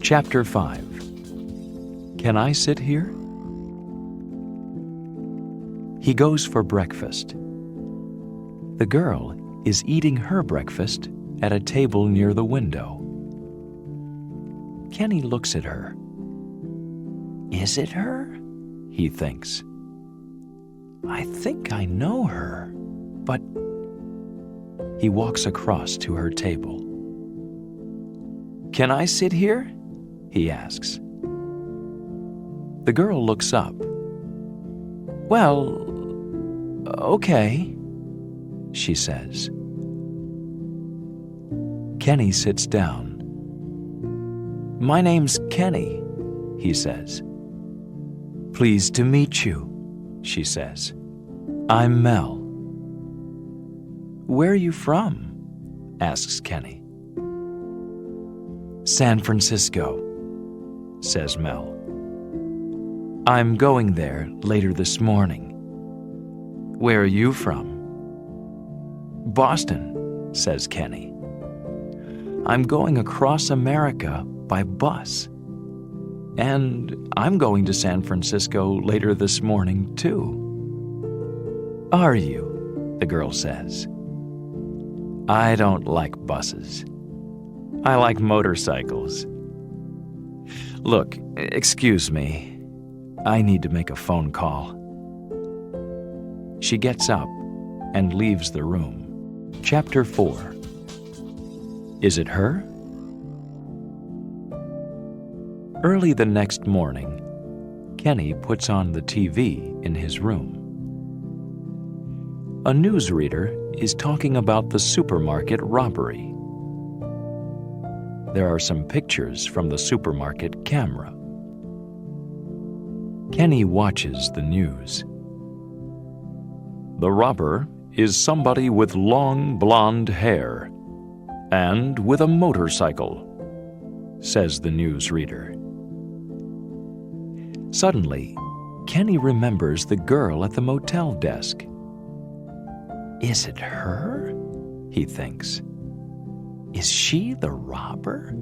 Chapter 5. Can I sit here? He goes for breakfast. The girl is eating her breakfast at a table near the window. Kenny looks at her. Is it her? He thinks. I think I know her, but... He walks across to her table. Can I sit here? He asks. The girl looks up. Well, okay, she says. Kenny sits down. My name's Kenny, he says. Pleased to meet you, she says. I'm Mel. Where are you from? Asks Kenny. San Francisco, says Mel. I'm going there later this morning. Where are you from? Boston, says Kenny. I'm going across America by bus. And I'm going to San Francisco later this morning, too. Are you? The girl says. I don't like buses. I like motorcycles. Look, excuse me. I need to make a phone call. She gets up and leaves the room. Chapter 4. Is it her? Early the next morning, Kenny puts on the TV in his room. A newsreader is talking about the supermarket robbery. There are some pictures from the supermarket camera. Kenny watches the news. The robber is somebody with long blonde hair and with a motorcycle, says the newsreader. Suddenly, Kenny remembers the girl at the motel desk. Is it her? He thinks. Is she the robber?